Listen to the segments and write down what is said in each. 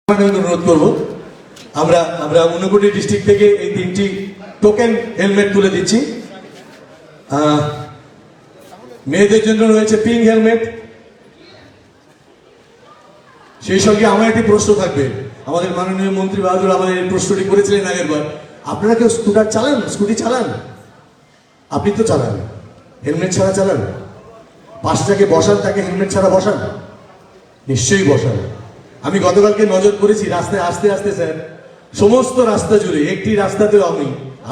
অনুরোধ করব আমরা আমরা ঊনকোটি ডিস্ট্রিক্ট থেকে এই তিনটি টোকেন হেলমেট তুলে দিচ্ছি। মেয়েদের জন্য রয়েছে পিঙ্ক হেলমেট। সেই সঙ্গে আমার একটি প্রশ্ন থাকবে, আমাদের মাননীয় মন্ত্রী বাহাদুর আমাদের এই প্রশ্নটি করেছিলেন আগের বার, আপনারা কেউ স্কুটার চালান, স্কুটি চালান? আপনি তো চালান, হেলমেট ছাড়া চালান? পাশে যাকে বসান তাকে হেলমেট ছাড়া বসান? নিশ্চয়ই বসান। আমি গতকালকে নজর করেছি রাস্তায় আস্তে আস্তে স্যার, সমস্ত রাস্তা জুড়ে একটি রাস্তাতেও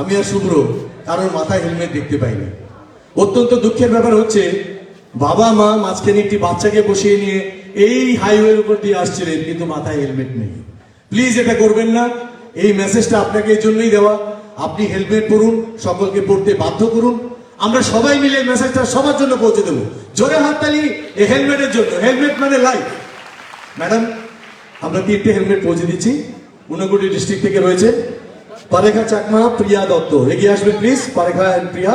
আমি আর শুভ্র কারোর মাথায় হেলমেট দেখতে পাইনি। অত্যন্ত দুঃখের ব্যাপার হচ্ছে, বাবা মা মাঝখানে একটি বাচ্চাকে বসিয়ে নিয়ে এই হাইওয়ের উপর দিয়ে আসছিলেন, কিন্তু মাথায় হেলমেট নেই। প্লিজ এটা করবেন না। এই মেসেজটা আপনাকে এই জন্যই দেওয়া, আপনি হেলমেট পরুন, সকলকে পড়তে বাধ্য করুন। আমরা সবাই মিলে মেসেজটা সবার জন্য পৌঁছে দেবো। জোরে হাততালি এই হেলমেটের জন্য। হেলমেট মানে লাইফ। ম্যাডাম, আমরা তিনটে হেলমেট পৌঁছে দিচ্ছি। ঊনকোটি ডিস্ট্রিক্ট থেকে রয়েছে পারেখা চাকমা, প্রিয়া দত্ত, এগিয়ে আসবেন প্লিজ। পারেখা এন্ড প্রিয়া,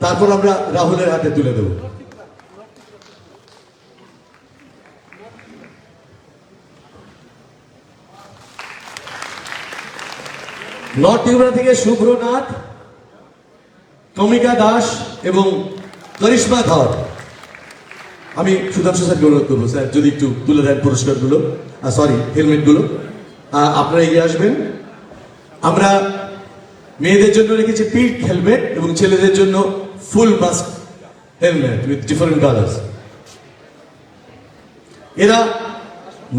তারপর আমরা রাহুলের হাতে তুলে দেব। নর্থ ত্রিপুরা থেকে শুভ্রনাথ, কমিকা দাস এবং করিশ্মা ধর। আমি সুধাংশু স্যারকে অনুরোধ করবো, স্যার যদি একটু তুলে দেন পুরস্কারগুলো, সরি হেলমেটগুলো। আপনারা এগিয়ে আসবেন। আমরা মেয়েদের জন্য রেখেছি পিঙ্ক হেলমেট এবং ছেলেদের জন্য full mask helmet with different colours. এরা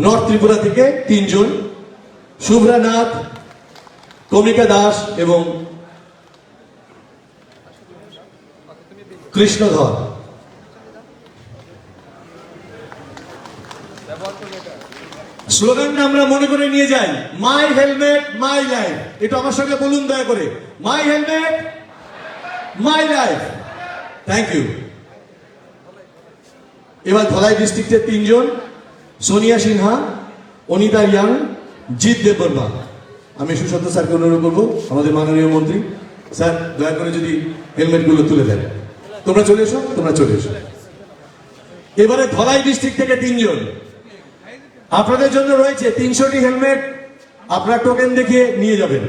নর্থ ত্রিপুরা থেকে তিনজন, শুভ্রনাথ, কমিকা দাস এবং কৃষ্ণধর। স্লোগানটা আমরা মনে করে নিয়ে যাই, মাই হেলমেট মাই লাইফ। এটা আমার সঙ্গে বলুন দয়া করে, my helmet my life. Thank you. এবার ধলাই ডিস্ট্রিক্টের তিনজন, সোনিয়া সিনহা, অনিতা ইয়াং, জিৎ দেববর্মা। আমি সুশান্ত স্যারকে অনুরোধ করবো, আমাদের মাননীয় মন্ত্রী স্যার দয়া করে যদি হেলমেটগুলো তুলে দেন। তোমরা চলে এসো, তোমরা চলে এসো। এবারে ধলাই ডিস্ট্রিক্ট থেকে তিনজন, আপনাদের জন্য রয়েছে 300টি হেলমেট। আপনার টোকেন দেখিয়ে নিয়ে যাবেন।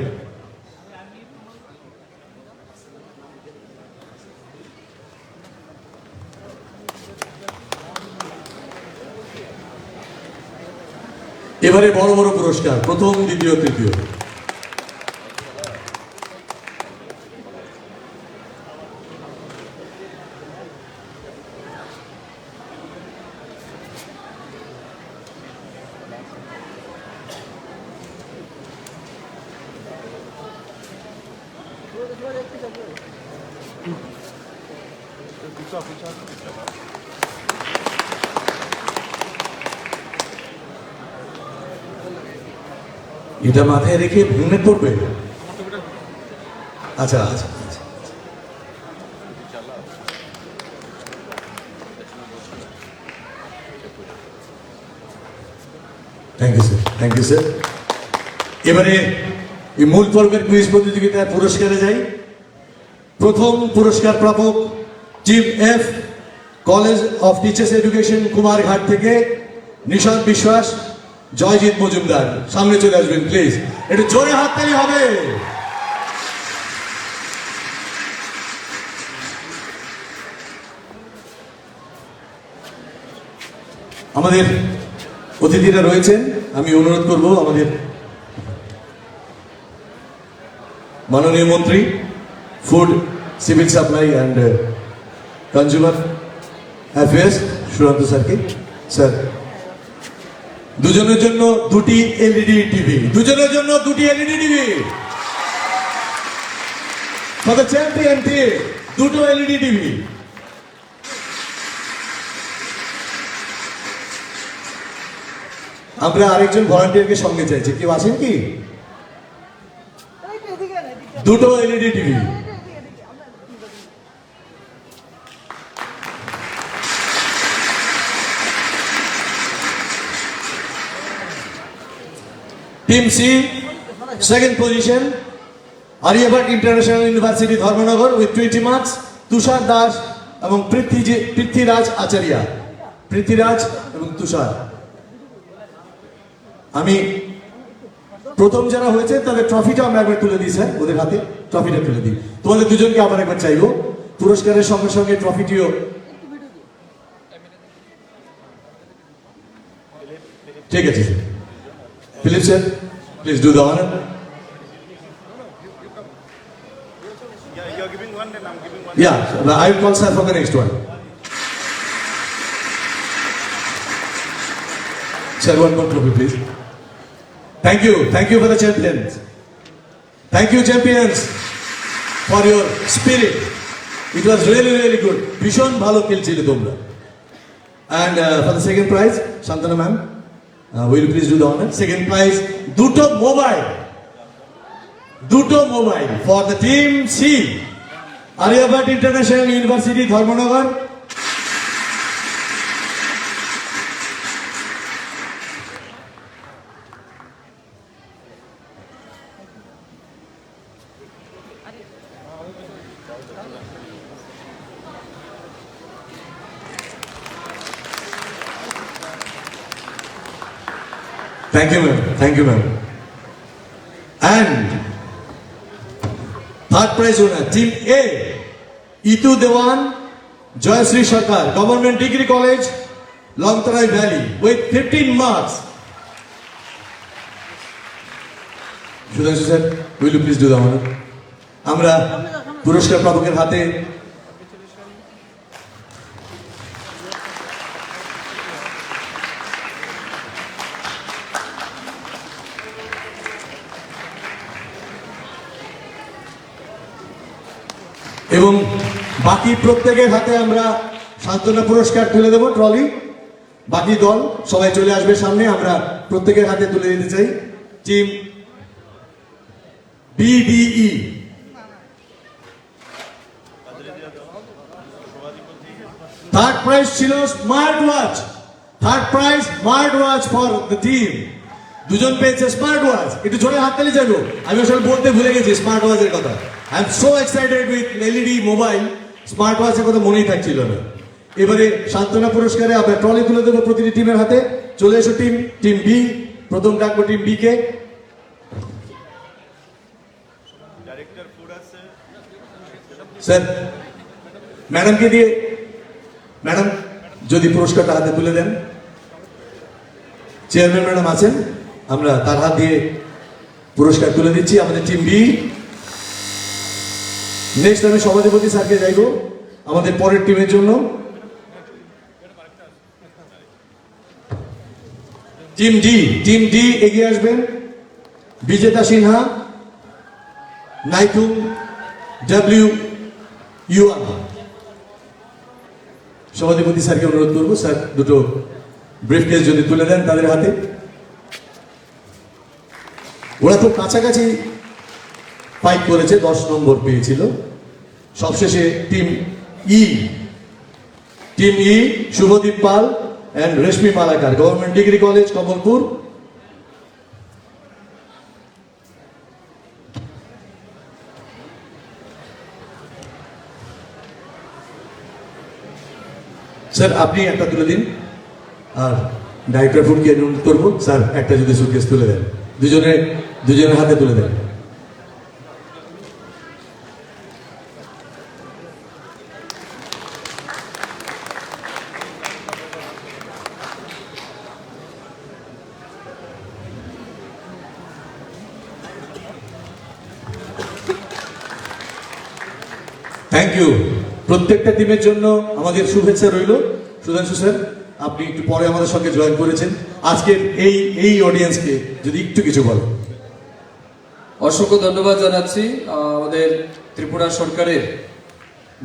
এবারে বড় বড় পুরস্কার, প্রথম, দ্বিতীয়, তৃতীয়। এটা মাথায় রেখে হেলমেট পড়বে? আচ্ছা আচ্ছা আচ্ছা। Thank you sir, thank you sir. এবারে এই মূল পর্বের কুইজ প্রতিযোগিতায় পুরস্কারে যাই। প্রথম পুরস্কার প্রাপক chief F, college of teachers education, Kumarghat থেকে নিশান্ত বিশ্বাস, জয়জিৎ মজুমদার। সামনে চলে আসবেন প্লিজ, একটু জোরে হাততালি হবে। আমাদের অতিথিরা রয়েছেন, আমি অনুরোধ করব আমাদের মাননীয় মন্ত্রী food, civil supply and consumer affairs Sushanta স্যারকে। স্যার, দুজনের জন্য দুটি এলইডি টিভি, দুজনের জন্য দুটি LED TV. For the champion team দুটো এলইডি টিভি। আমরা আরেকজন ভলান্টিয়ারকে সঙ্গে চাইছি, কেউ আছেন কি? দুটো LED TV. Team C, second position, Aryabhatta international university Dharmanagar with 20 marks, Tushar Das এবং পৃথ্বীরাজ আচার্য। পৃথ্বীরাজ এবং তুষার। আমি প্রথম যারা হয়েছে তাদের ট্রফিটা আমরা একবার তুলে দিই স্যার, ওদের হাতে ট্রফিটা তুলে দিই। তোমাদের দুজনকে আবার একবার চাইবো, পুরস্কারের সঙ্গে সঙ্গে ট্রফিটিও। ঠিক আছে sir. Philip sir, please do the honour. You're giving one, then I'm giving one. Yeah, I will call sir for the next one. Sir, one more trophy, please. Thank you for the champions. Thank you, champions, for your spirit. It was really, really good. Bishon bhalo খেলছিলে তোমরা. And for the second prize, Shantana ma'am, will you please do the honor? Second prize, দুটো mobile for the team C, Aryabhat International University, Dharmanagar. Thank you, ma'am. And third prize winner, Team A, Itu Dewan, Joyasri Sarkar, Government Degree College, Longtarai Valley, with 15 marks. Sudhanshu sir, will you please do the honor? আমরা পুরস্কার প্রাপকের হাতে এবং বাকি প্রত্যেকের হাতে আমরা সান্ত্বনা পুরস্কার তুলে দেব, ট্রলি। বাকি দল সবাই চলে আসবে সামনে, আমরা প্রত্যেকের হাতে তুলে দিতে চাই। টিম BDE, থার্ড প্রাইজ ছিল smart watch. For the team. দুজন পেয়েছে স্মার্ট ওয়াচ। একটু জোরে হাততালি চাইবো, আমি আসলে বলতে ভুলে গেছি স্মার্ট ওয়াচের কথা। I am so excited with LED mobile, smart ওয়াচের কথা মনেই থাকছিল না। এবারে সান্ত্বনা পুরস্কারে আমরা ট্রলি তুলে দেবো প্রতিটি টিমের হাতে। চলে এসো টিম বি, প্রথম ডাকবো টিম বি কে। Director food আছে স্যার ম্যাডামকে দিয়ে, ম্যাডাম যদি পুরস্কারটা হাতে তুলে দেন। চেয়ারম্যান ম্যাডাম আছেন, আমরা তার হাত দিয়ে পুরস্কার তুলে দিচ্ছি আমাদের টিম বি। নেক্সট আমি সভাধিপতি স্যারকে যাইব আমাদের পরের টিমের জন্য। টিম ডি এগিয়ে আসবেন। বিজেতা সিনহা, নাইতুম WUR। সভাধিপতি স্যারকে অনুরোধ করবো, স্যার দুটো ব্রিফকেস যদি তুলে দেন তাদের হাতে। ওরা খুব কাছাকাছি ফাইট করেছে, 10 নম্বর পেয়েছিল। সবশেষে team E Subhadeep Pal and Reshmi Malakar, government degree college, Kamalpur. Sir আপনি একটা তুলে দিন, আর ডাইরেক্টর ফুডকে অনুরোধ করবো স্যার একটা যদি সুটকেস তুলে দেন, দুজনের হাতে তুলে দেন। Thank you. প্রত্যেকটা টিমের জন্য আমাদের শুভেচ্ছা রইল। সুধাংশু স্যার, আপনি একটু পরে আমাদের সঙ্গে জয়েন করেছেন। আজকের এই অডিয়েন্সকে যদি একটু কিছু বলেন। অসংখ্য ধন্যবাদ জানাচ্ছি আমাদের ত্রিপুরা সরকারের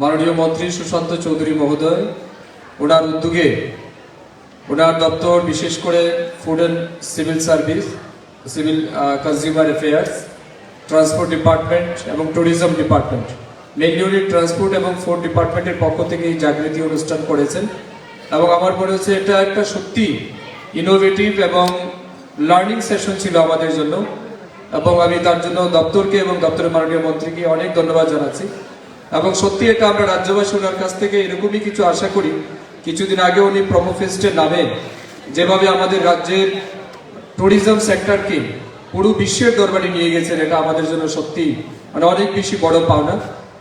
মাননীয় মন্ত্রী সুশান্ত চৌধুরী মহোদয়। ওনার উদ্যোগে ওনার দপ্তর, বিশেষ করে food and civil consumer affairs, transport department এবং ট্যুরিজম ডিপার্টমেন্ট, মেইনলি উনি ট্রান্সপোর্ট এবং ফুড ডিপার্টমেন্টের পক্ষ থেকে এই জাগৃতি অনুষ্ঠান করেছেন। এবং আমার মনে হচ্ছে এটা একটা সত্যি ইনোভেটিভ এবং লার্নিং সেশন ছিল আমাদের জন্য, এবং আমি তার জন্য দপ্তরকে এবং দপ্তরের মাননীয় মন্ত্রীকে অনেক ধন্যবাদ জানাচ্ছি। এবং সত্যি এটা আমরা রাজ্যবাসী ওনার কাছ থেকে এরকমই কিছু আশা করি। কিছুদিন আগে উনি প্রোমো ফেস্টের নামে যেভাবে আমাদের রাজ্যের ট্যুরিজম সেক্টরকে পুরো বিশ্বের দরবারে নিয়ে গেছেন, এটা আমাদের জন্য সত্যি মানে অনেক বেশি বড় পাওনা।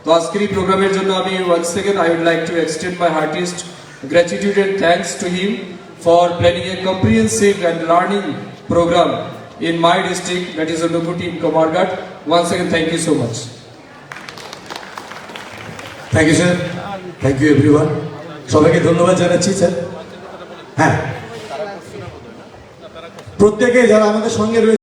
তো আজকের এই প্রোগ্রামের জন্য আমি once again I would like to extend my heartiest gratitude and thanks to him for planning a comprehensive and learning program in my district, that is Uduputi in Kamarghat. Once again, thank you so much. Thank you sir, thank you everyone. সবাইকে ধন্যবাদ জানাচ্ছি sir. হ্যাঁ, প্রত্যেকে যারা আমাদের সঙ্গে রয়েছে